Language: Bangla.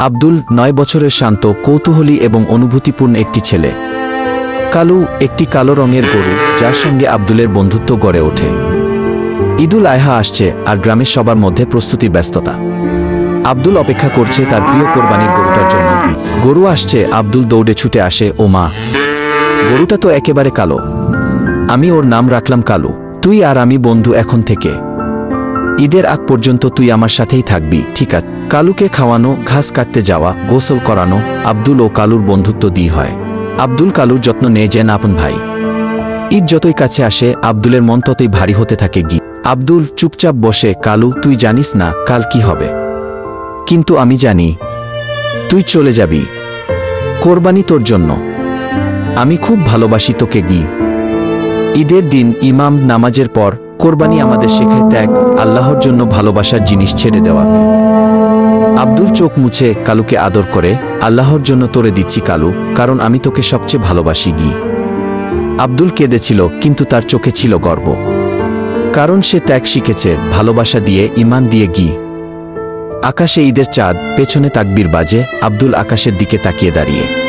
আব্দুল ৯ বছরের শান্ত, কৌতূহলী এবং অনুভূতিপূর্ণ একটি ছেলে। কালু একটি কালো রঙের গরু, যার সঙ্গে আব্দুলের বন্ধুত্ব গড়ে ওঠে। ঈদুল আযহা আসছে, আর গ্রামের সবার মধ্যে প্রস্তুতির ব্যস্ততা। আব্দুল অপেক্ষা করছে তার প্রিয় কোরবানির গরুটার জন্য। গরু আসছে, আব্দুল দৌড়ে ছুটে আসে। ও মা, গরুটা তো একেবারে কালো। আমি ওর নাম রাখলাম কালু। তুই আর আমি বন্ধু এখন থেকে। ঈদের আগ পর্যন্ত তুই আমার সাথেই থাকবি, ঠিক আছে? কালুকে খাওয়ানো, ঘাস কাটতে যাওয়া, গোসল করানো আব্দুল ও কালুর বন্ধুত্ব দিয়ে হয়। আব্দুল কালুর যত্ন নেয় যেন আপন ভাই। ঈদ যতই কাছে আসে, আব্দুলের মন ততই ভারী হতে থাকে। আব্দুল চুপচাপ বসে। কালু, তুই জানিস না কাল কি হবে? কিন্তু আমি জানি। তুই চলে যাবি। কোরবানি তোর জন্য। আমি খুব ভালোবাসি তোকে। ঈদের দিন ইমাম নামাজের পর কোরবানি আমাদের শেখায় ত্যাগ, আল্লাহর জন্য ভালোবাসার জিনিস ছেড়ে দেওয়া। আব্দুল চোখ মুছে কালুকে আদর করে, আল্লাহর জন্য তোরে দিচ্ছি কালু, কারণ আমি তোকে সবচেয়ে ভালোবাসি। আব্দুল কেঁদেছিল, কিন্তু তার চোখে ছিল গর্ব, কারণ সে ত্যাগ শিখেছে ভালোবাসা দিয়ে, ঈমান দিয়ে। আকাশে ঈদের চাঁদ, পেছনে তাকবীর বাজে। আব্দুল আকাশের দিকে তাকিয়ে দাঁড়িয়ে।